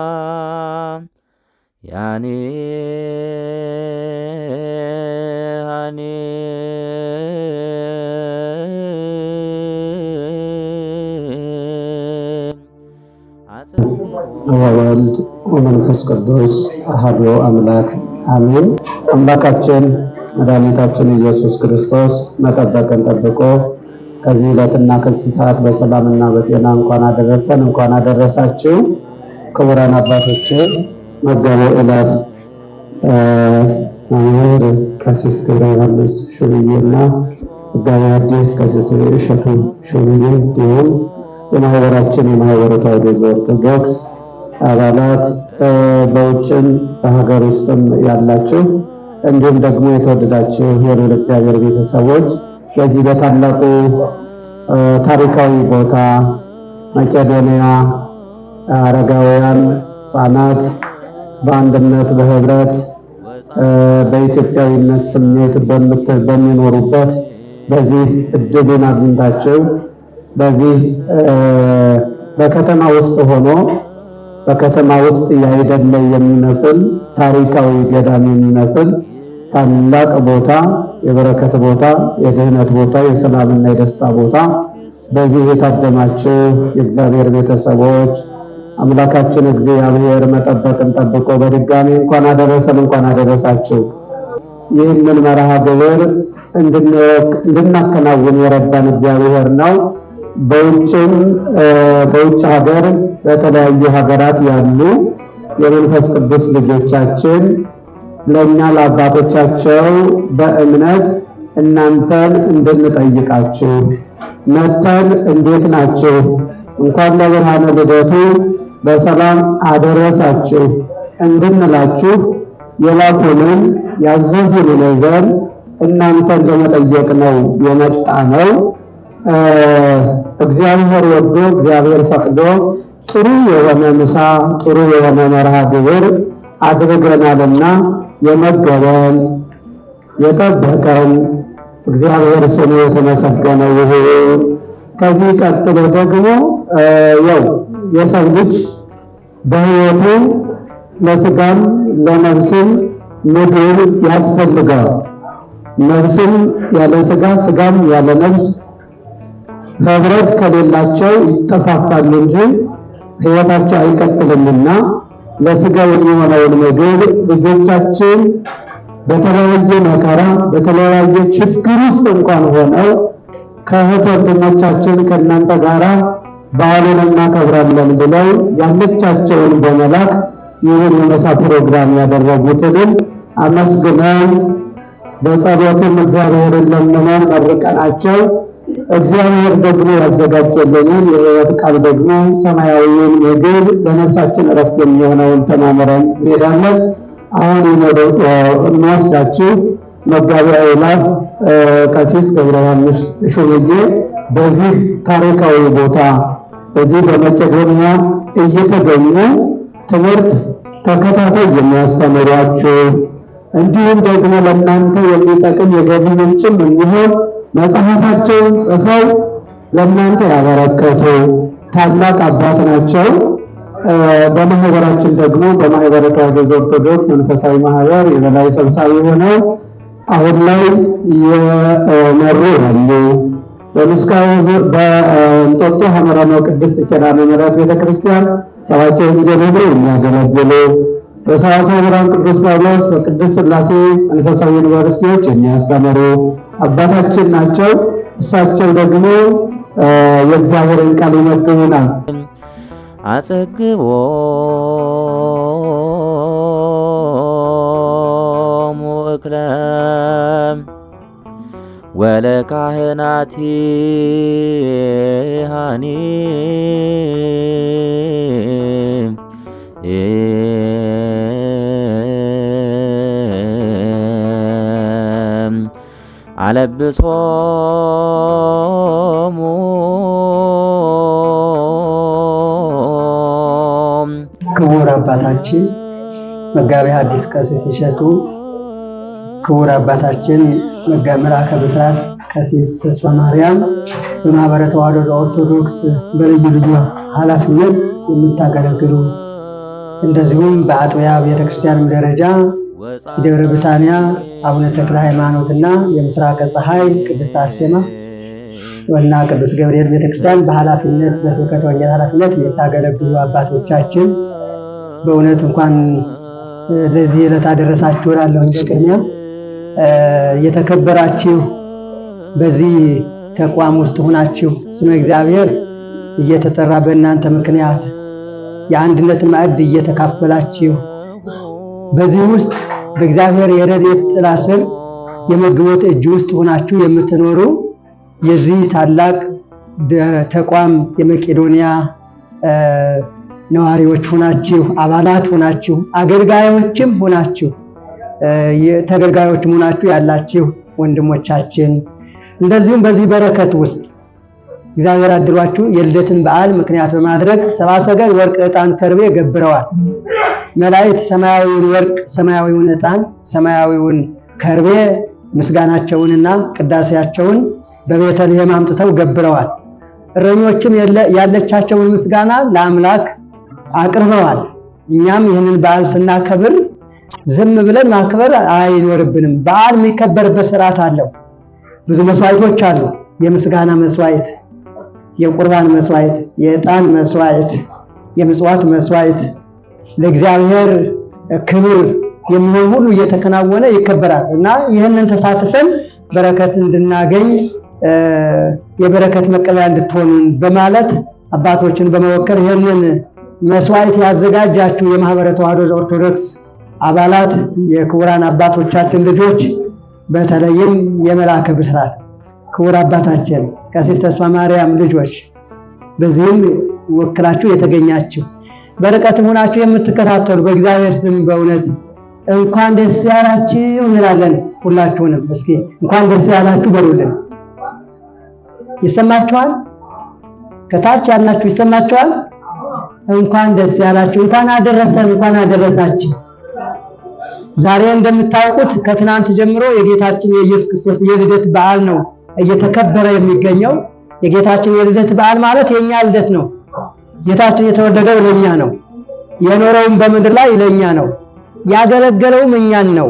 ለነዳያን ያኔ ሃኔ ወወልድ ወመንፈስ ቅዱስ አሐዱ አምላክ አሜን። አምላካችን መድኃኒታችን ኢየሱስ ክርስቶስ መጠበቅን ጠብቆ ከዚህ ዕለትና ከዚህ ሰዓት በሰላምና በጤና እንኳን አደረሰን እንኳን አደረሳችሁ። ክቡራን አባቶች፣ መጋቤ ዕለት መምህር ቀሲስ ገብረ ዮሐንስ ሹምዬና መጋቤ ሐዲስ ቀሲስ እሸቱ ሹምዬ እንዲሁም የማህበራችን የማህበረ ተዋሕዶ ኦርቶዶክስ አባላት በውጭም በሀገር ውስጥም ያላችሁ እንዲሁም ደግሞ የተወደዳችሁ የልዑል እግዚአብሔር ቤተሰቦች በዚህ በታላቁ ታሪካዊ ቦታ መቄዶንያ አረጋውያን ሕፃናት በአንድነት በህብረት በኢትዮጵያዊነት ስሜት በሚኖሩበት በዚህ እድሉን አግኝታችሁ በዚህ በከተማ ውስጥ ሆኖ በከተማ ውስጥ ያይደለ የሚመስል ታሪካዊ ገዳም የሚመስል ታላቅ ቦታ የበረከት ቦታ የድህነት ቦታ የሰላምና የደስታ ቦታ በዚህ የታደማችሁ የእግዚአብሔር ቤተሰቦች አምላካችን እግዚአብሔር መጠበቅን ጠብቆ በድጋሚ እንኳን አደረሰን እንኳን አደረሳችሁ። ይህንን መርሃ ግብር እንድናከናውን የረዳን እግዚአብሔር ነው። በውጭ ሀገር በተለያዩ ሀገራት ያሉ የመንፈስ ቅዱስ ልጆቻችን ለእኛ ለአባቶቻቸው በእምነት እናንተን እንድንጠይቃችሁ መተን እንዴት ናችሁ እንኳን ለብርሃነ ልደቱ በሰላም አደረሳችሁ እንድንላችሁ የላኩንን ያዘዙንን ይዘን እናንተን ለመጠየቅ ነው የመጣ ነው። እግዚአብሔር ወዶ እግዚአብሔር ፈቅዶ ጥሩ የሆነ ምሳ ጥሩ የሆነ መርሃ ግብር አድርገናልና የመገበን የጠበቀን እግዚአብሔር ስሙ የተመሰገነ ይሁን። ከዚህ ቀጥሎ ደግሞ የሰው ልጅ በሕይወቱ ለስጋም ለነፍስም ምግብ ያስፈልገዋል። ነፍስም ያለ ስጋ ስጋም ያለ ነፍስ ህብረት ከሌላቸው ይጠፋፋሉ እንጂ ሕይወታቸው አይቀጥልምና ለስጋ የሚሆነውን ምግብ ልጆቻችን በተለያየ መከራ በተለያየ ችግር ውስጥ እንኳን ሆነው ከእህት ወንድሞቻችን ከእናንተ ጋራ በዓሉን እናከብራለን ብለው ያለቻቸውን በመላክ ይህን የምሳ ፕሮግራም ያደረጉትንም አመስግነን በጸሎትም እግዚአብሔርን ለምነን መርቀናቸው እግዚአብሔር ደግሞ ያዘጋጀልንን የሕይወት ቃል ደግሞ ሰማያዊውን ምግብ ለነፍሳችን እረፍት የሚሆነውን ተማምረን እንሄዳለን። አሁን የሚወስዳችሁ መጋቤ ዕለት ቀሲስ ገብረ ዮሐንስ ሹምዬ በዚህ ታሪካዊ ቦታ በዚህ በመቄዶንያ እየተገኙ ትምህርት ተከታታይ የሚያስተምሯችሁ እንዲሁም ደግሞ ለእናንተ የሚጠቅም የገቢ ምንጭም የሚሆን መጽሐፋቸውን ጽፈው ለእናንተ ያበረከቱ ታላቅ አባት ናቸው። በማህበራችን ደግሞ በማህበረ ተዋሕዶ ኦርቶዶክስ መንፈሳዊ ማህበር የበላይ ሰብሳቢ ሆነው አሁን ላይ የመሩ ያሉ በእንጦጦ ሐመረማው ቅድስት ኪዳነ ምሕረት ቤተክርስቲያን ሰባኪ ወንጌል ሆነው የሚያገለግሉ በሰዋስወ ብርሃን ቅዱስ ጳውሎስ በቅድስት ሥላሴ መንፈሳዊ ዩኒቨርሲቲዎች የሚያስተምሩ አባታችን ናቸው። እሳቸው ደግሞ የእግዚአብሔርን ቃል ይመግቡናል። አጸግቦ ሙክለም ወለካህናቲ ሃኒ አለብሶሙ ክቡር አባታችን መጋቤ ሐዲስ ቀሲስ እሸቱ፣ ክቡር አባታችን መልአከ ብስራት ቀሲስ ተስፋ ማርያም በማህበረ ተዋሕዶ ኦርቶዶክስ በልዩ ልዩ ኃላፊነት የምታገለግሉ እንደዚሁም በአጥቢያ ቤተክርስቲያን ደረጃ ደብረ ብታንያ አቡነ ተክለ ሃይማኖትና የምስራቀ ፀሐይ ቅድስት አርሴማ ወና ቅዱስ ገብርኤል ቤተክርስቲያን በኃላፊነት በስብከተ ወንጌል ኃላፊነት የምታገለግሉ አባቶቻችን በእውነት እንኳን ለዚህ ዕለት አደረሳችሁ እላለሁ። በቅድሚያ የተከበራችሁ በዚህ ተቋም ውስጥ ሆናችሁ ስመ እግዚአብሔር እየተጠራ በእናንተ ምክንያት የአንድነት ማዕድ እየተካፈላችሁ በዚህ ውስጥ በእግዚአብሔር የረድኤት ጥላ ስር የመግቦት እጅ ውስጥ ሆናችሁ የምትኖሩ የዚህ ታላቅ ተቋም የመቄዶንያ ነዋሪዎች ሆናችሁ አባላት ሆናችሁ አገልጋዮችም ሆናችሁ ተገልጋዮችም ሆናችሁ ያላችሁ ወንድሞቻችን እንደዚሁም በዚህ በረከት ውስጥ እግዚአብሔር አድሏችሁ የልደትን በዓል ምክንያት በማድረግ ሰብአ ሰገል ወርቅ ዕጣን ከርቤ ገብረዋል። መላእክት ሰማያዊውን ወርቅ ሰማያዊውን ዕጣን ሰማያዊውን ከርቤ ምስጋናቸውንና ቅዳሴያቸውን በቤተልሔም አምጥተው ገብረዋል። እረኞችም ያለቻቸውን ምስጋና ለአምላክ አቅርበዋል። እኛም ይህንን በዓል ስናከብር ዝም ብለን ማክበር አይኖርብንም። በዓል የሚከበርበት ስርዓት አለው። ብዙ መስዋዕቶች አሉ። የምስጋና መስዋዕት፣ የቁርባን መስዋዕት፣ የዕጣን መስዋዕት፣ የምጽዋት መስዋዕት ለእግዚአብሔር ክብር የሚሆን ሁሉ እየተከናወነ ይከበራል እና ይህንን ተሳትፈን በረከት እንድናገኝ የበረከት መቀበያ እንድትሆኑን በማለት አባቶችን በመወከል ይህንን መስዋዕት ያዘጋጃችሁ የማህበረ ተዋሕዶ ኦርቶዶክስ አባላት የክቡራን አባቶቻችን ልጆች በተለይም የመልአከ ብስራት ክቡር አባታችን ቀሲስ ተስፋ ማርያም ልጆች በዚህም ወክላችሁ የተገኛችሁ በርቀትም ሆናችሁ የምትከታተሉ በእግዚአብሔር ስም በእውነት እንኳን ደስ ያላችሁ እንላለን። ሁላችሁንም እስኪ እንኳን ደስ ያላችሁ በሉልን። ይሰማችኋል? ከታች ያላችሁ ይሰማችኋል? እንኳን ደስ ያላችሁ፣ እንኳን አደረሰን፣ እንኳን አደረሳችሁ። ዛሬ እንደምታውቁት ከትናንት ጀምሮ የጌታችን የኢየሱስ ክርስቶስ የልደት በዓል ነው እየተከበረ የሚገኘው። የጌታችን የልደት በዓል ማለት የኛ ልደት ነው። ጌታችን የተወለደው ለኛ ነው። የኖረውም በምድር ላይ ለኛ ነው። ያገለገለውም እኛን ነው።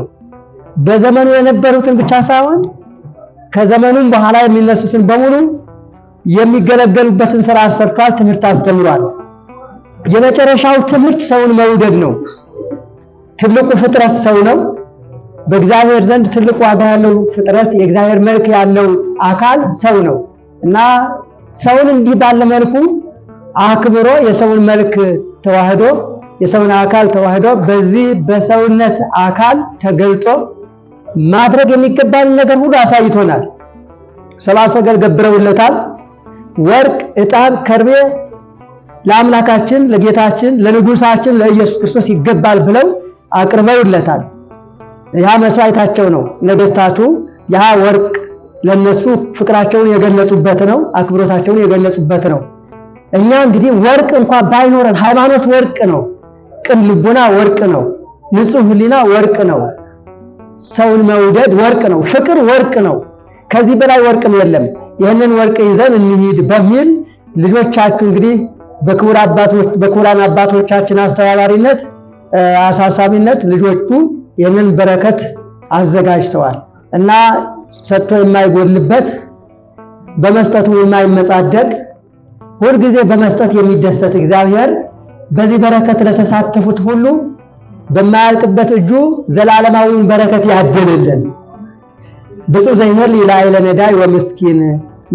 በዘመኑ የነበሩትን ብቻ ሳይሆን ከዘመኑም በኋላ የሚነሱትን በሙሉ የሚገለገሉበትን ስራ ሰርቷል። ትምህርት አስተምሯል። የመጨረሻው ትምህርት ሰውን መውደድ ነው። ትልቁ ፍጥረት ሰው ነው። በእግዚአብሔር ዘንድ ትልቁ ዋጋ ያለው ፍጥረት የእግዚአብሔር መልክ ያለው አካል ሰው ነው እና ሰውን እንዲህ ባለ መልኩ አክብሮ የሰውን መልክ ተዋህዶ የሰውን አካል ተዋህዶ በዚህ በሰውነት አካል ተገልጦ ማድረግ የሚገባን ነገር ሁሉ አሳይቶናል። ሰብአ ሰገል ገብረውለታል። ወርቅ፣ ዕጣን፣ ከርቤ ለአምላካችን ለጌታችን ለንጉሳችን ለኢየሱስ ክርስቶስ ይገባል ብለው አቅርበውለታል። ያ መስዋዕታቸው ነው። ነገስታቱ ያ ወርቅ ለነሱ ፍቅራቸውን የገለጹበት ነው፣ አክብሮታቸውን የገለጹበት ነው። እኛ እንግዲህ ወርቅ እንኳን ባይኖረን ሃይማኖት ወርቅ ነው፣ ቅን ልቦና ወርቅ ነው፣ ንጹህ ሕሊና ወርቅ ነው፣ ሰውን መውደድ ወርቅ ነው፣ ፍቅር ወርቅ ነው። ከዚህ በላይ ወርቅም የለም። ይህንን ወርቅ ይዘን እንሂድ በሚል ልጆቻችሁ እንግዲህ በክቡራን አባቶቻችን አስተባባሪነት አሳሳቢነት ልጆቹ ይህንን በረከት አዘጋጅተዋል እና ሰጥቶ የማይጎልበት በመስጠቱ የማይመጻደቅ ሁልጊዜ በመስጠት የሚደሰት እግዚአብሔር በዚህ በረከት ለተሳተፉት ሁሉ በማያልቅበት እጁ ዘላለማዊውን በረከት ያድልልን። ብፁዕ ዘይመል ይላል ለነዳይ ወምስኪን፣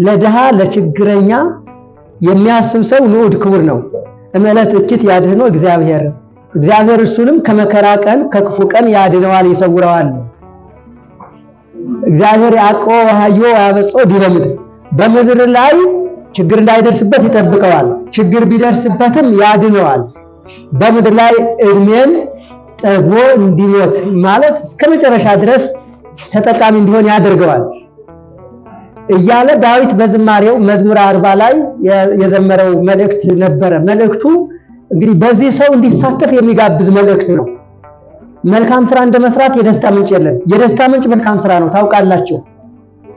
ለድሃ ለችግረኛ የሚያስብ ሰው ንዑድ ክቡር ነው። እመለት እኪት ያድነው እግዚአብሔር እሱንም ከመከራ ቀን ከክፉ ቀን ያድነዋል ይሰውረዋል። እግዚአብሔር ያቆ ወሃዮ ያበጾ ዲበ ምድር፣ በምድር ላይ ችግር እንዳይደርስበት ይጠብቀዋል። ችግር ቢደርስበትም ያድነዋል። በምድር ላይ እድሜን ጠግቦ እንዲሞት ማለት እስከ መጨረሻ ድረስ ተጠቃሚ እንዲሆን ያደርገዋል እያለ ዳዊት በዝማሬው መዝሙር 40 ላይ የዘመረው መልእክት ነበረ። መልእክቱ እንግዲህ በዚህ ሰው እንዲሳተፍ የሚጋብዝ መልእክት ነው። መልካም ስራ እንደመስራት የደስታ ምንጭ የለም። የደስታ ምንጭ መልካም ስራ ነው። ታውቃላችሁ።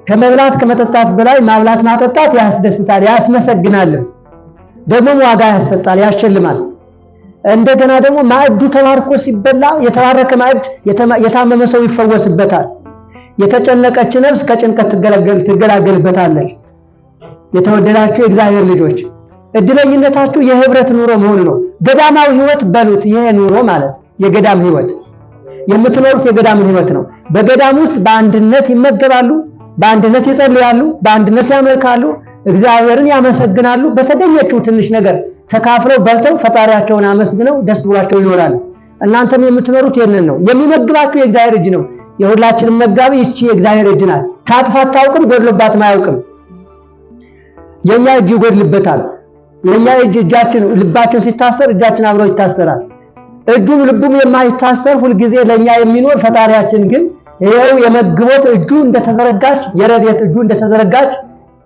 ከመብላት ከመጠጣት በላይ ማብላት ማጠጣት ያስደስታል፣ ያስመሰግናል፣ ደግሞ ዋጋ ያሰጣል፣ ያሸልማል። እንደገና ደግሞ ማዕዱ ተባርኮ ሲበላ የተባረከ ማዕድ የታመመ ሰው ይፈወስበታል። የተጨነቀች ነፍስ ከጭንቀት ትገላገልበታለች። የተወደዳችሁ የእግዚአብሔር ልጆች እድለኝነታችሁ የህብረት ኑሮ መሆኑ ነው። ገዳማዊ ህይወት በሉት። ይሄ ኑሮ ማለት የገዳም ህይወት የምትኖሩት የገዳም ህይወት ነው። በገዳም ውስጥ በአንድነት ይመገባሉ፣ በአንድነት ይጸልያሉ፣ በአንድነት ያመልካሉ፣ እግዚአብሔርን ያመሰግናሉ። በተገኘችው ትንሽ ነገር ተካፍለው በልተው ፈጣሪያቸውን አመስግነው ደስ ብሏቸው ይኖራሉ። እናንተም የምትኖሩት ይሄንን ነው። የሚመግባችሁ የእግዚአብሔር እጅ ነው። የሁላችንም መጋቢ ይቺ የእግዚአብሔር እጅ ናት። ታጥፋ አታውቅም፣ ጎድሎባትም አያውቅም። የኛ እጅ ይጎድልበታል። የኛ እጅ እጃችን ልባችን ሲታሰር እጃችን አብሮ ይታሰራል። እጁም ልቡም የማይታሰር ሁልጊዜ ለኛ የሚኖር ፈጣሪያችን ግን ይሄው የመግቦት እጁ እንደተዘረጋች የረድኤት እጁ እንደተዘረጋች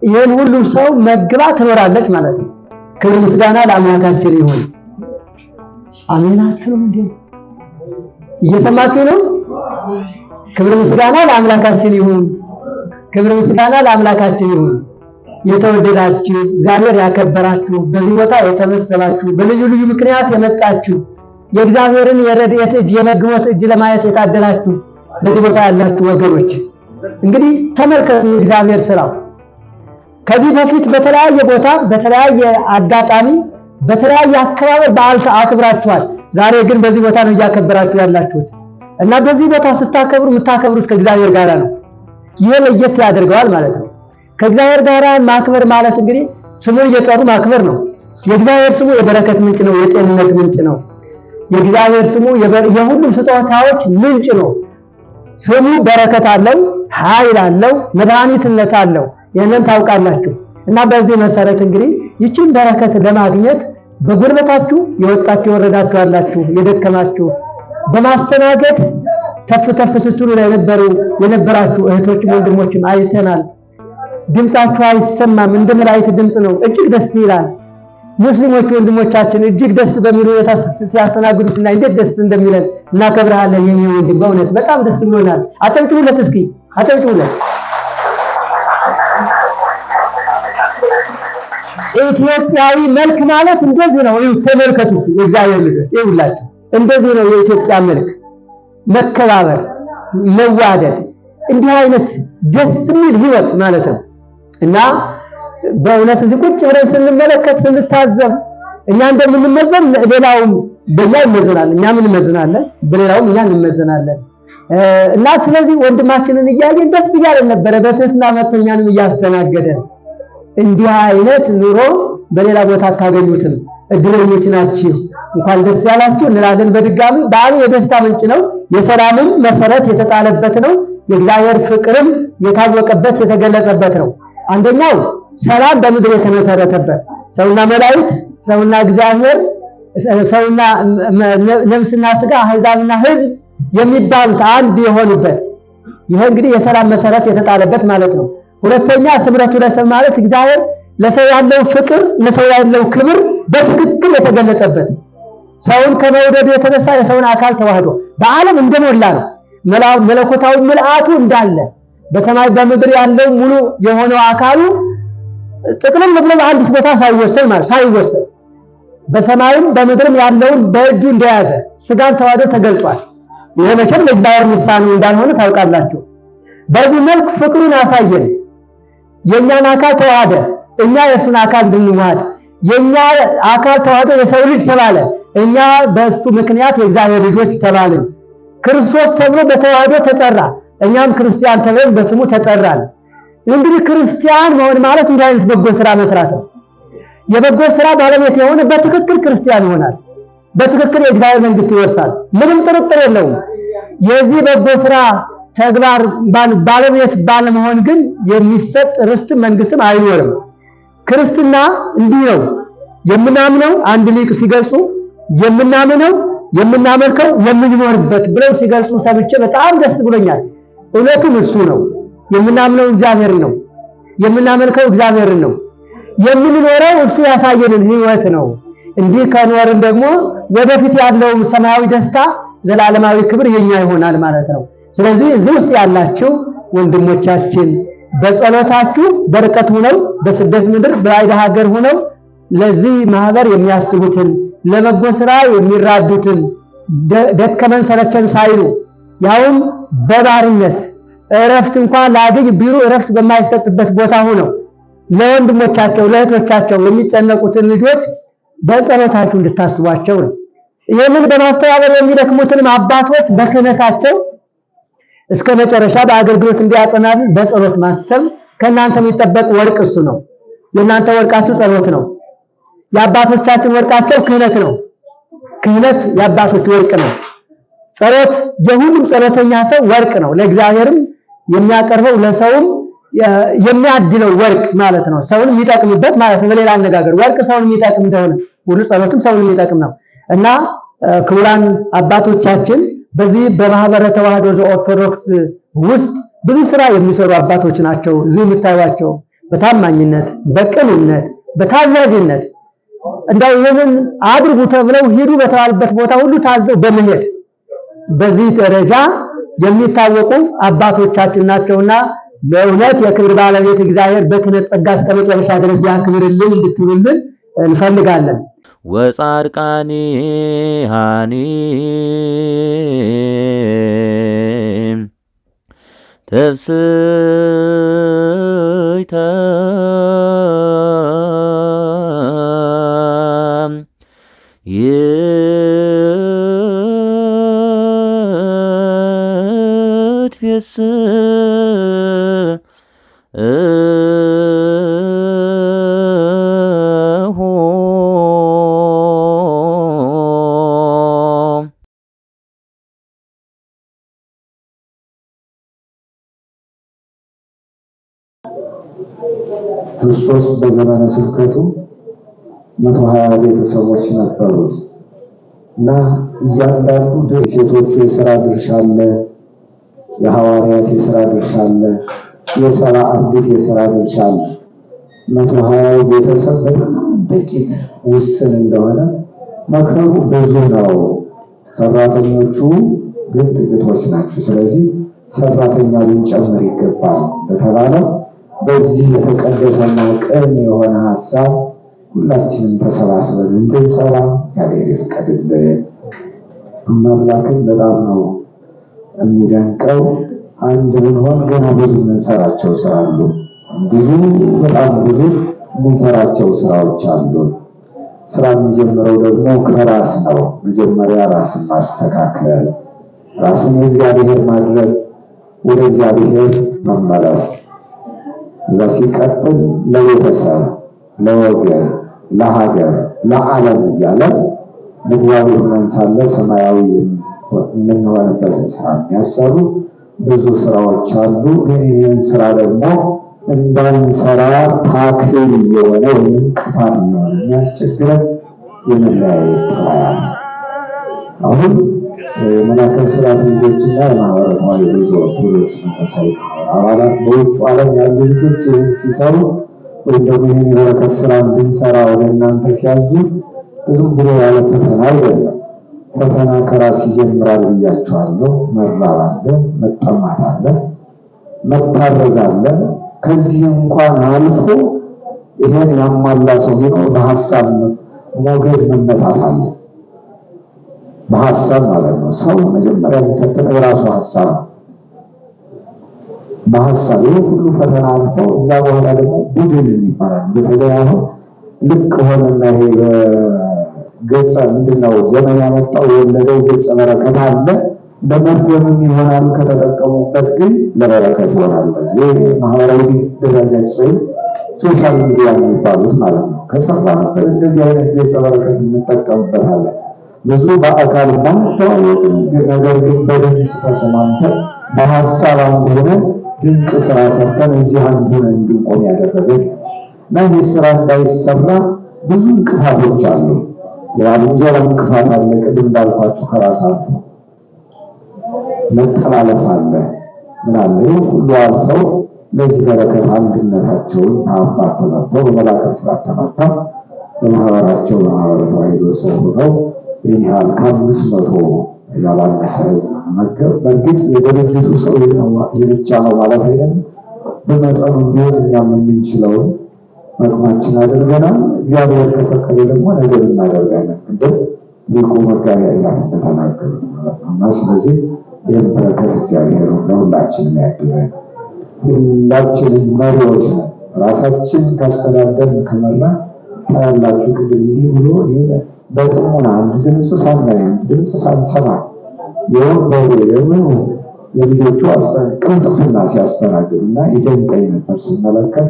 ይሄን ሁሉ ሰው መግባ ትኖራለች ማለት ነው። ክብር ምስጋና ለአምላካችን ይሁን። አሜናችሁ እንዴ? እየሰማችሁ ነው? ክብር ምስጋና ለአምላካችን ይሁን። ክብር ምስጋና ለአምላካችን ይሁን። የተወደዳችሁ እግዚአብሔር ያከበራችሁ በዚህ ቦታ የተሰበሰባችሁ በልዩ ልዩ ምክንያት የመጣችሁ የእግዚአብሔርን የረድኤት እጅ የመግቦት እጅ ለማየት የታደላችሁ በዚህ ቦታ ያላችሁ ወገኖች እንግዲህ ተመልከቱ እግዚአብሔር ስራው። ከዚህ በፊት በተለያየ ቦታ በተለያየ አጋጣሚ በተለያየ አከባበር በዓል አክብራችኋል። ዛሬ ግን በዚህ ቦታ ነው እያከበራችሁ ያላችሁት እና በዚህ ቦታ ስታከብሩ የምታከብሩት ከእግዚአብሔር ጋር ነው። ይሄ ለየት ያደርገዋል ማለት ነው። ከእግዚአብሔር ጋር ማክበር ማለት እንግዲህ ስሙን እየጠሩ ማክበር ነው። የእግዚአብሔር ስሙ የበረከት ምንጭ ነው፣ የጤንነት ምንጭ ነው። የእግዚአብሔር ስሙ የሁሉም ስጦታዎች ምንጭ ነው። ስሙ በረከት አለው፣ ኃይል አለው፣ መድኃኒትነት አለው። ይህንን ታውቃላችሁ እና በዚህ መሰረት እንግዲህ ይችን በረከት ለማግኘት በጉልበታችሁ የወጣችሁ የወረዳችሁ አላችሁ፣ የደከማችሁ በማስተናገድ ተፍ ተፍ ስትሉ የነበራችሁ እህቶችም ወንድሞችም አይተናል። ድምጻችሁ አይሰማም፣ እንደ መላእክት ድምጽ ነው። እጅግ ደስ ይላል። ሙስሊሞች ወንድሞቻችን እጅግ ደስ በሚል ሁኔታ ሲያስተናግዱትና እንዴት ደስ እንደሚለን እናከብርሃለን። የኔ ወንድም በእውነት በጣም ደስ ብሎናል። አጨብጭቡለት እስኪ አጨብጭቡለት። ኢትዮጵያዊ መልክ ማለት እንደዚህ ነው። ተመልከቱት የእግዚአብሔር ልጆች ይውላችሁ፣ እንደዚህ ነው የኢትዮጵያ መልክ። መከባበር፣ መዋደድ፣ እንዲህ አይነት ደስ የሚል ህይወት ማለት ነው እና በእውነት እዚህ ቁጭ ብለን ስንመለከት ስንታዘብ እኛ እንደምንመዘን ሌላውም በእኛ ይመዘናል፣ እኛም እንመዘናለን፣ በሌላውም እኛ እንመዘናለን እና ስለዚህ ወንድማችንን እያየን ደስ እያለን ነበረ። በትህትና መጥቶ እኛንም እያስተናገደ እንዲህ አይነት ኑሮ በሌላ ቦታ አታገኙትም። እድለኞች ናችሁ፣ እንኳን ደስ ያላችሁ እንላለን። በድጋሚ በዓሉ የደስታ ምንጭ ነው፣ የሰላምም መሰረት የተጣለበት ነው፣ የእግዚአብሔር ፍቅርም የታወቀበት የተገለጸበት ነው። አንደኛው ሰላም በምድር የተመሰረተበት ሰውና መላእክት፣ ሰውና እግዚአብሔር፣ ሰውና ነፍስና ስጋ፣ አሕዛብና ሕዝብ የሚባሉት አንድ የሆኑበት ይሄ እንግዲህ የሰላም መሰረት የተጣለበት ማለት ነው። ሁለተኛ ስምረቱ ለሰብ ማለት እግዚአብሔር ለሰው ያለው ፍቅር ለሰው ያለው ክብር በትክክል የተገለጸበት ሰውን ከመውደዱ የተነሳ የሰውን አካል ተዋህዶ በዓለም እንደሞላ ነው። መለኮታዊ ምልአቱ እንዳለ በሰማይ በምድር ያለው ሙሉ የሆነው አካሉ ጥቅልል ብሎ በአንዲት ቦታ ሳይወሰን ማለት ሳይወሰን በሰማይም በምድርም ያለውን በእጁ እንደያዘ ስጋን ተዋህዶ ተገልጧል። ይሄ መቼም ለእግዚአብሔር ምሳሌ እንዳልሆነ ታውቃላችሁ። በዚህ መልክ ፍቅሩን አሳየን። የኛን አካል ተዋህደ፣ እኛ የሱን አካል እንድንዋሃድ። የኛ አካል ተዋህዶ የሰው ልጅ ተባለ፣ እኛ በእሱ ምክንያት የእግዚአብሔር ልጆች ተባልን። ክርስቶስ ተብሎ በተዋህዶ ተጠራ፣ እኛም ክርስቲያን ተብለን በስሙ ተጠራን። እንግዲህ ክርስቲያን መሆን ማለት እንዲህ አይነት በጎ ስራ መስራት ነው። የበጎ ስራ ባለቤት የሆነ በትክክል ክርስቲያን ይሆናል፣ በትክክል የእግዚአብሔር መንግስት ይወርሳል። ምንም ጥርጥር የለውም። የዚህ በጎ ስራ ተግባር ባለቤት ባለመሆን ግን የሚሰጥ ርስትም መንግስትም አይኖርም። ክርስትና እንዲህ ነው የምናምነው። አንድ ሊቅ ሲገልጹ የምናምነው የምናመልከው የምንኖርበት ብለው ሲገልጹ ሰምቼ በጣም ደስ ብሎኛል። እውነቱም እሱ ነው። የምናምነው እግዚአብሔር ነው፣ የምናመልከው እግዚአብሔር ነው፣ የምንኖረው እሱ ያሳየንን ህይወት ነው። እንዲህ ከኖርን ደግሞ ወደፊት ያለው ሰማያዊ ደስታ ዘላለማዊ ክብር የኛ ይሆናል ማለት ነው። ስለዚህ እዚህ ውስጥ ያላችሁ ወንድሞቻችን በጸሎታችሁ በርቀት ሆነው በስደት ምድር በባዕድ ሀገር ሆነው ለዚህ ማህበር የሚያስቡትን ለበጎ ስራ የሚራዱትን ደከመን ሰለቸን ሳይሉ ያውም በባርነት እረፍት እንኳን ላግኝ ቢሉ እረፍት በማይሰጥበት ቦታ ሆነው ለወንድሞቻቸው ለእህቶቻቸው የሚጨነቁትን ልጆች በጸሎታችሁ እንድታስቧቸው ነው። ይህንን በማስተባበር የሚደክሙትን አባቶች በክህነታቸው እስከ መጨረሻ በአገልግሎት እንዲያጸናልን በጸሎት ማሰብ ከእናንተ የሚጠበቅ ወርቅ እሱ ነው። የእናንተ ወርቃችሁ ጸሎት ነው። የአባቶቻችን ወርቃቸው ክህነት ነው። ክህነት የአባቶች ወርቅ ነው። ጸሎት የሁሉም ጸሎተኛ ሰው ወርቅ ነው። ለእግዚአብሔርም የሚያቀርበው ለሰውም የሚያድለው ወርቅ ማለት ነው። ሰውን የሚጠቅምበት ማለት ነው። በሌላ አነጋገር ወርቅ ሰውን የሚጠቅም እንደሆነ ሁሉ ጸሎትም ሰውን የሚጠቅም ነው እና ክቡራን አባቶቻችን በዚህ በማህበረ ተዋህዶ ዘኦርቶዶክስ ውስጥ ብዙ ስራ የሚሰሩ አባቶች ናቸው። እዚህ የምታዩዋቸው በታማኝነት፣ በቅንነት፣ በታዛዥነት እንደው ይህንን አድርጉ ተብለው ሂዱ በተባሉበት ቦታ ሁሉ ታዘው በመሄድ በዚህ ደረጃ የሚታወቁ አባቶቻችን ናቸውና በእውነት የክብር ባለቤት እግዚአብሔር በክህነት ጸጋ እስከ መጨረሻ ድረስ ያክብርልን እንድትሉልን እንፈልጋለን። ወጻድቃኒ ሃኒ ተብስይተ ይትፌስ ክርስቶስ በዘመነ ስብከቱ 120 ቤተሰቦች ነበሩት እና እያንዳንዱ ሴቶቹ የሥራ ድርሻ አለ፣ የሐዋርያት የሥራ ድርሻ አለ፣ የሰባ አንዲት የሥራ ድርሻ አለ። 120 ቤተሰብ በጣም ጥቂት ውስን እንደሆነ መከሩ ብዙ ነው፣ ሰራተኞቹ ግን ጥቂቶች ናቸው። ስለዚህ ሰራተኛ ልንጨምር ይገባል በተባለው በዚህ የተቀደሰና ቅን የሆነ ሐሳብ ሁላችንም ተሰባስበን እንድንሰራ እግዚአብሔር ይፍቀድልን። አምላክን በጣም ነው የሚደንቀው። አንድ ብንሆን ገና ብዙ የምንሰራቸው ስራ አሉ። በጣም ብዙ የምንሰራቸው ስራዎች አሉ። ስራ የሚጀምረው ደግሞ ከራስ ነው። መጀመሪያ ራስን ማስተካከል፣ ራስን የእግዚአብሔር ማድረግ፣ ወደ እግዚአብሔር መመለስ፣ እዛ ሲቀጥል ለቤተሰብ፣ ለወገን፣ ለሀገር፣ ለዓለም እያለ ምግባዊ ሆነን ሳለ ሰማያዊ የምንሆንበትን ስራ የሚያሰሩ ብዙ ስራዎች አሉ። ግን ይህን ስራ ደግሞ እንዳንሰራ ታክል እየሆነ እንቅፋት እየሆነ የሚያስቸግረን የመለያየት ጠባይ አለ። አሁን የመናከል ስርዓት ልጆችና የማህበረ ተዋሕዶ ዘኦርቶዶክስ መንፈሳዊ አባላት በውጭ ዓለም ያሉ ልጆች ይህን ሲሰሩ ወይም ደግሞ ይህን የበረከት ስራ እንድንሰራ ወደ እናንተ ሲያዙ ብዙም ብሎ ያለ ፈተና አይደለም። ፈተና ከራስ ይጀምራል ብያቸዋለሁ። መራብ አለ፣ መጠማት አለ፣ መታረዝ አለ። ከዚህ እንኳን አልፎ ይሄን ያሟላ ሰው ቢኖር በሐሳብ ሞገድ መመታት አለ። በሐሳብ ማለት ነው። ሰው መጀመሪያ የሚፈተነው የራሱ ሐሳብ ነው። በሐሳብ ይሄ ሁሉ ፈተና አልፎ እዛ በኋላ ደግሞ ቡድን የሚባለው በተለይ አሁን ልክ ሆነና ይሄ ገጸ ምንድነው ዘመን ያመጣው የወለደው ገጸ በረከት አለ። ለመርጎምም ይሆናል ከተጠቀሙበት፣ ግን ለበረከት ይሆናል። ስለዚህ ማህበራዊ ድረገጽ ወይም ሶሻል ሚዲያ የሚባሉት ማለት ነው። ከሰራንበት እንደዚህ አይነት ገጸ በረከት እንጠቀምበታለን። ብዙ በአካል ማንተዋወቅ፣ ነገር ግን በድምፅ ተሰማምተን በሐሳብ አንድ ሆነን ድንቅ ስራ ሰርተን እዚህ አንድ ሆነን እንድንቆም ያደረገን እና ይህ ስራ እንዳይሰራ ብዙ እንቅፋቶች አሉ። የባልንጀራ እንቅፋት አለ። ቅድም እንዳልኳችሁ ከራስ አልፎ መጠላለፍ አለ። ምን አለ ይህ ሁሉ አልፈው ለዚህ በረከት አንድነታቸውን በአባት ተመርተው በመላከ ስርዓት ተመርተው በማህበራቸው በማህበረ ተዋሕዶ ሰው ሆነው ይህን ያህል ከ500 ያላነሰ ህዝብ መመገብ፣ በእርግጥ የድርጅቱ ሰው ብቻ ነው ማለት አይደለም። በመጠኑ ቢሆን እኛም የምንችለውን አቅማችን አድርገናል። እግዚአብሔር ከፈቀደ ደግሞ ነገር እናደርጋለን። እንደው ሊቁ መጋቢ አይላፍ እንደተናገሩት ማለት ነው። እና ስለዚህ ይህን በረከት እግዚአብሔር ለሁላችንም ያድርገን። ሁላችንም መሪዎች ነን። ራሳችን ካስተዳደርን ከመራ ታያላችሁ። ቅድም እንዲህ ብሎ በጥሞና አንድ ድምፅ ሳናይ አንድ ድምፅ ሳንሰማ የወንበሩ የምኑ የልጆቹ ቅልጥፍና ሲያስተናግዱና ይደንቀኝ ነበር ስመለከት።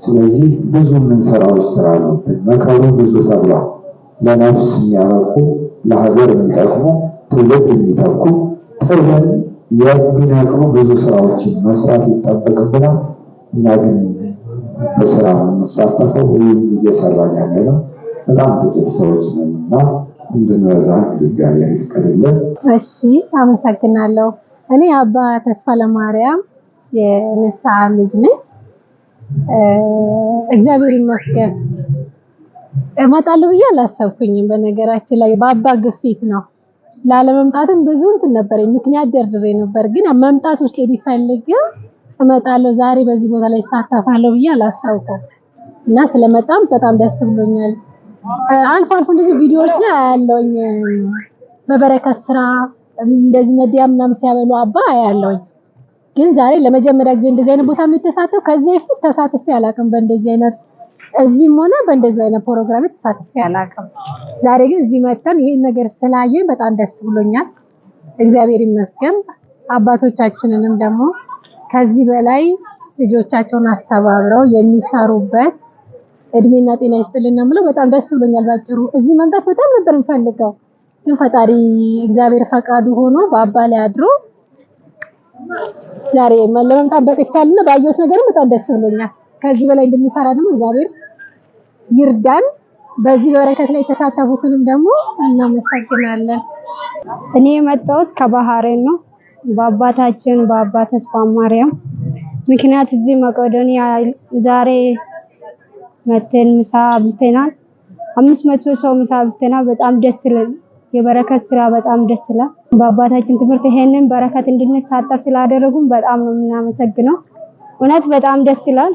ስለዚህ ብዙ የምንሰራው ስራ አለብን። መከሩ ብዙ ተብሏል። ለነፍስ የሚያበቁ ለሀገር የሚጠቅሙ ትውልድ የሚተኩ ጥበብ የሚነቅሉ ብዙ ስራዎችን መስራት ይጠበቅብናል። እኛ ግን በስራ የምንሳተፈው ወይም እየሰራን ያለ ነው በጣም ጥቂት ሰዎች ነን እና እንድንበዛ እግዚአብሔር ይፍቀድልን። እሺ፣ አመሰግናለሁ። እኔ አባ ተስፋ ለማርያም የንስሐ ልጅ ነኝ። እግዚአብሔር ይመስገን እመጣለሁ ብዬ አላሰብኩኝም። በነገራችን ላይ በአባ ግፊት ነው። ላለመምጣትም ብዙ እንትን ነበር፣ ምክንያት ደርድሬ ነበር። ግን መምጣት ውስጥ ቢፈልግ እመጣለሁ፣ ዛሬ በዚህ ቦታ ላይ እሳተፋለሁ ብዬ አላሰብኩም እና ስለመጣም በጣም ደስ ብሎኛል። አልፎ አልፎ እንደዚህ ቪዲዮዎች ላይ አያለውኝ በበረከት ስራ እንደዚህ ነዲያ ምናምን ሲያበሉ አባ አያለውኝ። ግን ዛሬ ለመጀመሪያ ጊዜ እንደዚህ አይነት ቦታ የምትሳተፍ ከዚህ በፊት ተሳትፌ አላውቅም። በእንደዚህ አይነት እዚህም ሆነ በእንደዚህ አይነት ፕሮግራም ተሳትፌ አላውቅም። ዛሬ ግን እዚህ መተን ይሄን ነገር ስላየኝ በጣም ደስ ብሎኛል። እግዚአብሔር ይመስገን። አባቶቻችንንም ደግሞ ከዚህ በላይ ልጆቻቸውን አስተባብረው የሚሰሩበት እድሜና ጤና ይስጥልን ነው የምለው። በጣም ደስ ብሎኛል። ባጭሩ እዚህ መምጣት በጣም ነበር የምፈልገው፣ ግን ፈጣሪ እግዚአብሔር ፈቃዱ ሆኖ በአባ ላይ አድሮ ዛሬ ለመምጣት በቅቻለሁ። ባየሁት ነገር በጣም ደስ ብሎኛል። ከዚህ በላይ እንድንሰራ ደግሞ እግዚአብሔር ይርዳን። በዚህ በረከት ላይ የተሳተፉትንም ደግሞ እናመሰግናለን። እኔ የመጣሁት ከባህሬን ነው በአባታችን በአባ ተስፋ ማርያም ምክንያት እዚህ መቄዶንያ ዛሬ መተን ምሳ አብልተናል። 500 ሰው ምሳ አብልተናል። በጣም ደስ ይላል። የበረከት ስራ በጣም ደስ ይላል። በአባታችን ትምህርት ይሄንን በረከት እንድንሳተፍ ስላደረጉን በጣም ነው የምናመሰግነው። እውነት በጣም ደስ ይላል።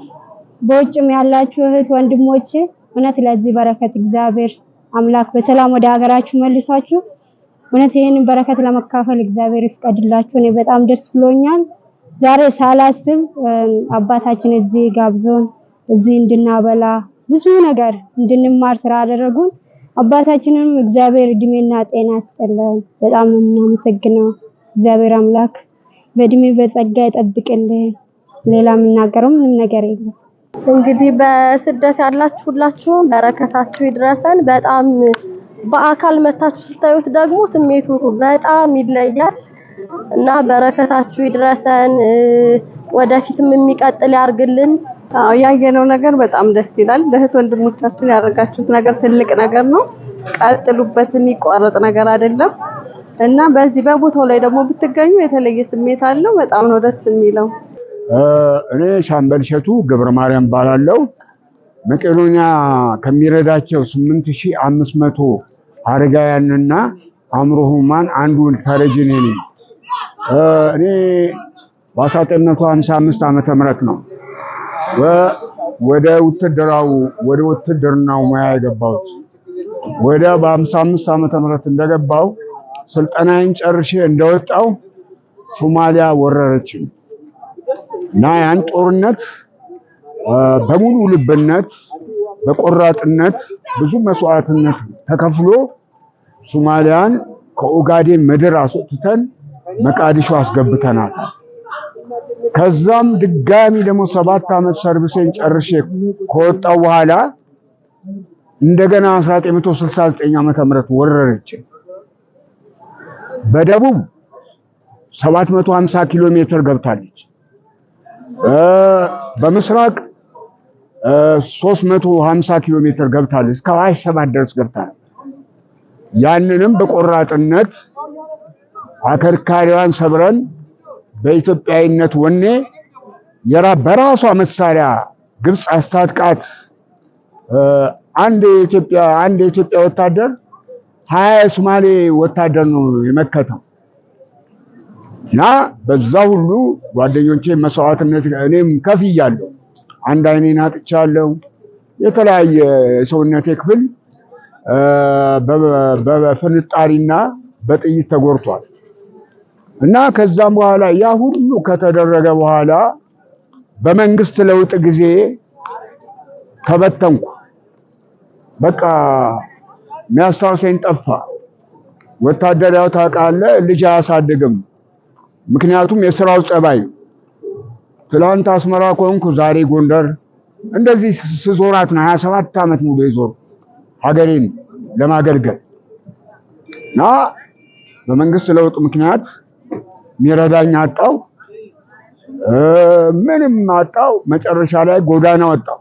በውጭም ያላችሁ እህት ወንድሞቼ እውነት ለዚህ በረከት እግዚአብሔር አምላክ በሰላም ወደ ሀገራችሁ መልሳችሁ እውነት ይሄንን በረከት ለመካፈል እግዚአብሔር ይፍቀድላችሁ። እኔ በጣም ደስ ብሎኛል። ዛሬ ሳላስብ አባታችን እዚህ ጋብዞን እዚህ እንድናበላ ብዙ ነገር እንድንማር ስራ አደረጉን። አባታችንም እግዚአብሔር እድሜና ጤና ያስጠላል። በጣም ነው የምናመሰግነው። እግዚአብሔር አምላክ በእድሜ በጸጋ ይጠብቅልን። ሌላ የምናገረው ምንም ነገር የለም። እንግዲህ በስደት ያላችሁ ሁላችሁ በረከታችሁ ይድረሰን። በጣም በአካል መታችሁ ስታዩት ደግሞ ስሜቱ በጣም ይለያል እና በረከታችሁ ይድረሰን። ወደፊትም የሚቀጥል ያርግልን። ያየነው ነገር በጣም ደስ ይላል። ለእህት ወንድሞቻችን ያደረጋችሁት ነገር ትልቅ ነገር ነው። ቀጥሉበት፣ የሚቋረጥ ነገር አይደለም እና በዚህ በቦታው ላይ ደግሞ ብትገኙ የተለየ ስሜት አለው። በጣም ነው ደስ የሚለው። እኔ ሻምበል እሸቱ ገብረ ማርያም ባላለው መቄዶንያ ከሚረዳቸው 8500 አረጋውያንና አእምሮ ህሙማን አንዱ ተረጂ ነኝ። እኔ በ1955 ዓመተ ምህረት ነው ወደ ውትድርናው ሙያ የገባሁት። ወደ በ55 ዓመተ ምህረት እንደገባው ስልጠናዬን ጨርሼ እንደወጣው ሶማሊያ ወረረችኝ እና ያን ጦርነት በሙሉ ልብነት በቆራጥነት ብዙ መስዋዕትነት ተከፍሎ ሶማሊያን ከኦጋዴን ምድር አስወጥተን መቃዲሾ አስገብተናል። ከዛም ድጋሚ ደግሞ 7 ዓመት ሰርቪሴን ጨርሼ ከወጣው በኋላ እንደገና 1969 ዓመተ ምህረት ወረረችኝ። በደቡብ 750 ኪሎ ሜትር ገብታለች። በምስራቅ 350 ኪሎ ሜትር ገብታለች። እስከ 27 ድረስ ገብታለች። ያንንም በቆራጥነት አከርካሪዋን ሰብረን በኢትዮጵያዊነት ወኔ በራሷ መሳሪያ ግብጽ አስታጥቃት አንድ የኢትዮጵያ ወታደር 20 ሶማሌ ወታደር ነው የመከተው። እና በዛ ሁሉ ጓደኞቼ መስዋዕትነት እኔም ከፍያለሁ። አንድ አይኔን አጥቻለሁ። የተለያየ የሰውነቴ ክፍል በፍንጣሪና በጥይት ተጎድቷል። እና ከዛም በኋላ ያ ሁሉ ከተደረገ በኋላ በመንግስት ለውጥ ጊዜ ተበተንኩ። በቃ የሚያስታውሰኝ ጠፋ። ወታደር ያው ታውቃለህ ልጅ አያሳድግም። ምክንያቱም የስራው ጸባይ ትላንት አስመራ ኮንኩ ዛሬ ጎንደር እንደዚህ ስዞራት ነው 27 ዓመት ሙሉ የዞር ሀገሬን ለማገልገል እና በመንግስት ለውጥ ምክንያት ሚረዳኝ አጣው። ምንም አጣው። መጨረሻ ላይ ጎዳና ወጣው።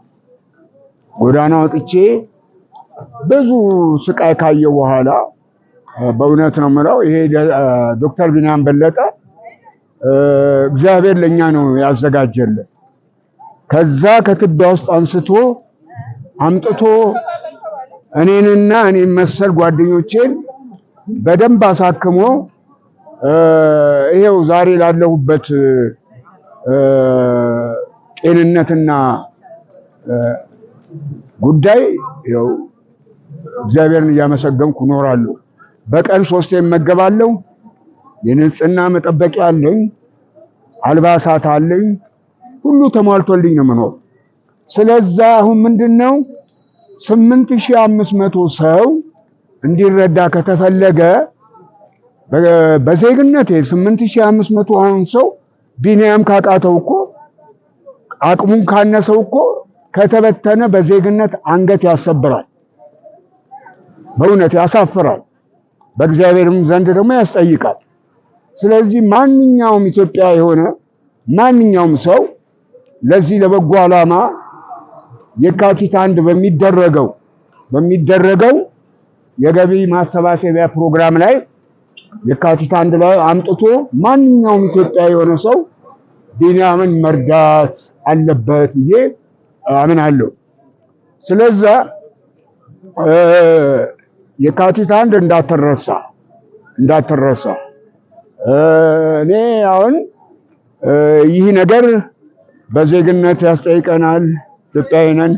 ጎዳና ወጥቼ ብዙ ስቃይ ካየው በኋላ በእውነት ነው የምለው ይሄ ዶክተር ቢንያም በለጠ እግዚአብሔር ለኛ ነው ያዘጋጀልን። ከዛ ከትቢያ ውስጥ አንስቶ አምጥቶ እኔንና እኔን መሰል ጓደኞቼን በደንብ አሳክሞ ይሄው ዛሬ ላለሁበት ጤንነትና ጉዳይ ይኸው እግዚአብሔርን እያመሰገንኩ እኖራለሁ። በቀን 3 እመገባለሁ። የንጽህና መጠበቂያ አለኝ፣ አልባሳት አለኝ፣ ሁሉ ተሟልቶልኝ ነው የምኖር። ስለዛ አሁን ምንድነው 8500 ሰው እንዲረዳ ከተፈለገ በዜግነት 8500 አሁን ሰው ቢንያም ካቃተው እኮ አቅሙን ካነሰው እኮ ከተበተነ በዜግነት አንገት ያሰብራል፣ በእውነት ያሳፍራል፣ በእግዚአብሔርም ዘንድ ደግሞ ያስጠይቃል። ስለዚህ ማንኛውም ኢትዮጵያ የሆነ ማንኛውም ሰው ለዚህ ለበጎ ዓላማ የካቲት 1 በሚደረገው የገቢ ማሰባሰቢያ ፕሮግራም ላይ የካቲት 1 ላይ አምጥቶ ማንኛውም ኢትዮጵያ የሆነ ሰው ቢንያምን መርዳት አለበት ብዬ አምናለሁ። ስለዚህ የካቲት 1 እንዳትረሳ። እኔ አሁን ይህ ነገር በዜግነት ያስጠይቀናል፣ ኢትዮጵያዊ ነን።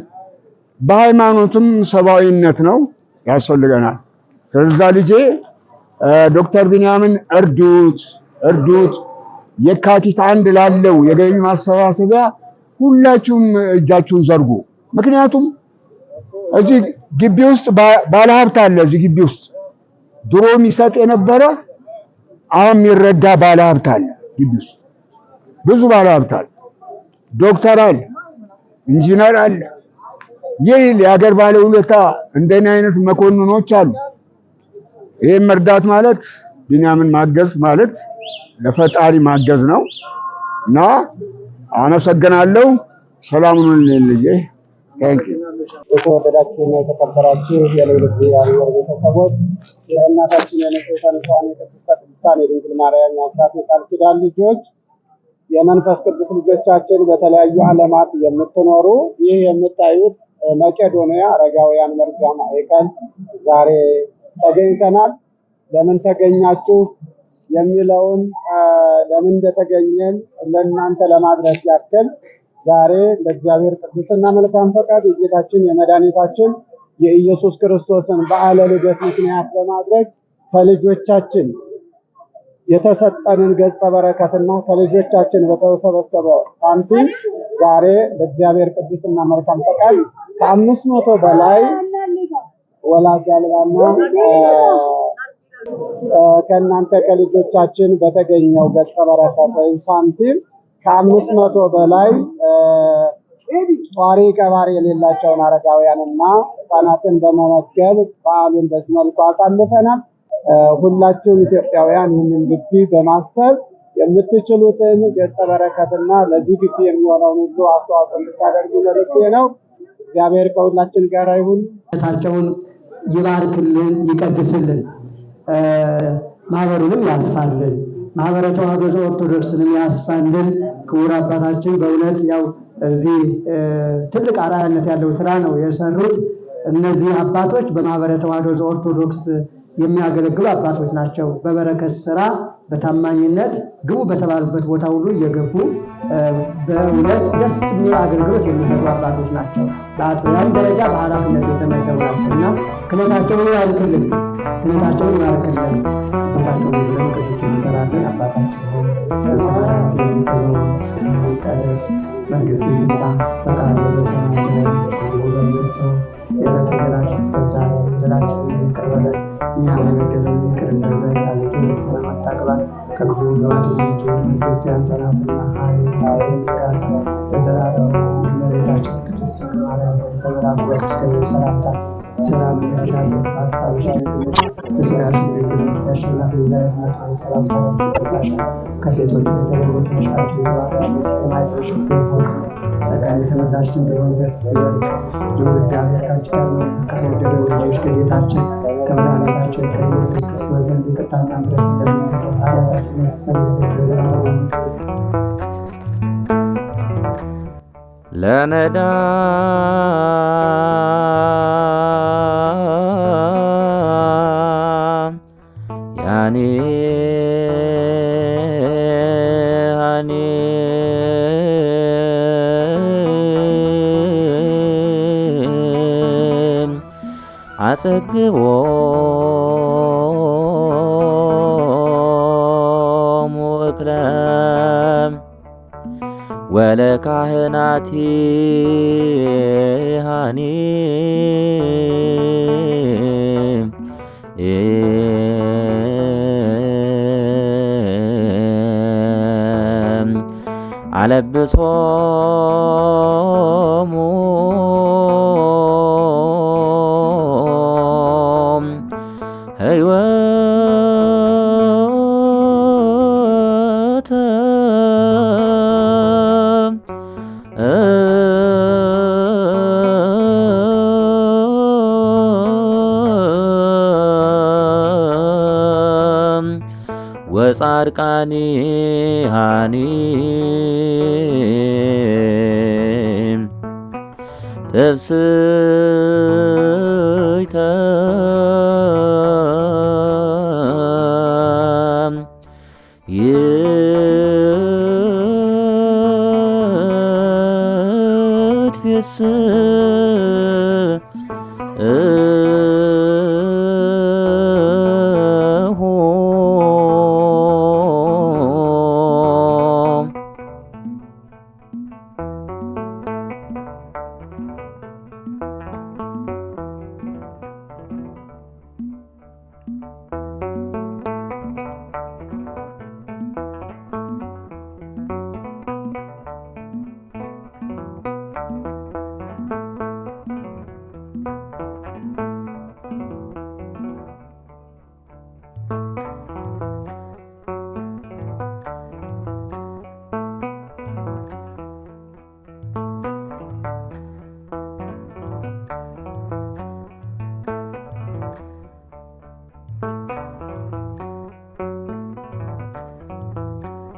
በሃይማኖትም ሰብአዊነት ነው ያስፈልገናል። ስለዚህ ልጄ ዶክተር ቢንያምን እርዱት። የካቲት 1 ላለው የገቢ ማሰባሰቢያ ሁላችሁም እጃችሁን ዘርጉ። ምክንያቱም እዚህ ግቢ ውስጥ ባለሀብት አለ። እዚህ ግቢ ውስጥ ድሮ የሚሰጥ የነበረ አሁን የሚረዳ ባለሀብት አለ። ግቢ ውስጥ ብዙ ባለሀብት አለ። ዶክተር አለ፣ ኢንጂነር አለ። ይህ የሀገር ባለውለታ እንደኔ አይነት መኮንኖች አሉ። ይሄን መርዳት ማለት ቢንያምን ማገዝ ማለት ለፈጣሪ ማገዝ ነው እና አመሰግናለሁ። ሰላሙን ልጄ ታንኪ የተወደዳችሁና የተከበራችሁ የልዑል እግዚአብሔር ቤተሰቦች የእናታችን የንጽሕተ ንጹሐን የቅድስተ ቅዱሳን የድንግል ማርያም የአስራት የቃል ኪዳን ልጆች የመንፈስ ቅዱስ ልጆቻችን በተለያዩ ዓለማት የምትኖሩ ይህ የምታዩት መቄዶንያ አረጋውያን መርጃ ማዕከል ዛሬ ተገኝተናል። ለምን ተገኛችሁ የሚለውን ለምን እንደተገኘን ለእናንተ ለማድረስ ያክል ዛሬ ለእግዚአብሔር ቅዱስና መልካም ፈቃድ የጌታችን የመድኃኒታችን የኢየሱስ ክርስቶስን በዓለ ልደት ምክንያት በማድረግ ከልጆቻችን የተሰጠንን ገጸ በረከትና ከልጆቻችን በተሰበሰበ ሳንቲም ዛሬ ለእግዚአብሔር ቅዱስና መልካም ፈቃድ ከ500 በላይ ወላጅ አልባና ከእናንተ ከልጆቻችን በተገኘው ገጸ በረከት ወይም ሳንቲም ከ500 በላይ ጧሪ ቀባሪ የሌላቸውን አረጋውያንና ሕፃናትን በመመገብ በዓሉን በዚህ መልኩ አሳልፈናል። ሁላችሁም ኢትዮጵያውያን ይህንን ግቢ በማሰብ የምትችሉትን ገጸ በረከትና ለዚህ ግቢ የሚሆነውን ሁሉ አስተዋጽኦ እንድታደርጉ መልእክቴ ነው። እግዚአብሔር ከሁላችን ጋር ይሁን። ታቸውን ይባርክልን፣ ይቀድስልን፣ ማህበሩንም ያስፋልን፣ ማህበረ ተዋሕዶ ዘኦርቶዶክስንም ያስፋልን። ክቡር አባታችን በእውነት ያው እዚህ ትልቅ አርአያነት ያለው ስራ ነው የሰሩት። እነዚህ አባቶች በማህበረ ተዋሕዶ ዘኦርቶዶክስ የሚያገለግሉ አባቶች ናቸው። በበረከት ስራ በታማኝነት ግቡ በተባሉበት ቦታ ሁሉ እየገቡ በእውነት ደስ የሚል አገልግሎት የሚሰጡ አባቶች ናቸው። በአጥቢያም ደረጃ በኃላፊነት የተመደቡ ናቸው እና ክህነታቸውን ይባርክልን፣ ክህነታቸውን ይባርክልን። አባታቸውን ብለን ቅዱስ የሚጠራልን አባታቸውን በሰማያት የምትኖር ስምህ ይቀደስ፣ መንግሥትህ ትምጣ፣ ፈቃድህ በሰማይ እንደሆነች በምድር የዕለት እንጀራችንን ስጠን ዛሬ፣ በደላችንን ይቅር በለን እኛም የበደሉንን ይቅር እንደን ዘንድ አቤቱ አታግባን ከክፉ ሁሉ አድነን እንጂ መንግሥት ያንተ ናትና ኃይል፣ ምስጋና ለዘላለሙ። እመቤታችን ቅድስት ድንግል ማርያም ሆይ ከመልአኩ ከገብርኤል ሰላምታ ሰላም እልሻለሁ፣ በሐሳብሽ ድንግል ነሽ፣ በሥጋሽም ድንግል ነሽ። የአሸናፊ እግዚአብሔር እናት ሆይ ሰላምታ ላንቺ ይገባሻል። ከሴቶች የተለየሽ አንቺ የተባረክሽ ነሽ፣ የማኅፀንሽ ፍሬ የተባረከ ነው። ጸጋን የተመላሽ ድንግል ሆይ ደስ ይበልሽ፣ ልዑል እግዚአብሔር ከአንቺ ጋር ነውና ከተወደደው ልጅሽ ከጌታችን ከመድኃኒታችን ከኢየሱስ ክርስቶስ ዘንድ ይቅርታና ምሕረት እንደምንጠይቅ ኃጢአታችንን ያስተሰርይ ዘንድ ለዘላለሙ ያኔ ሃኔ አጸግቦ ሙክለም ወለካህናቲ ሃኒ አለብሶሙ ሕይወተ ወጻድቃኒ ሃኒ ትፍስሕ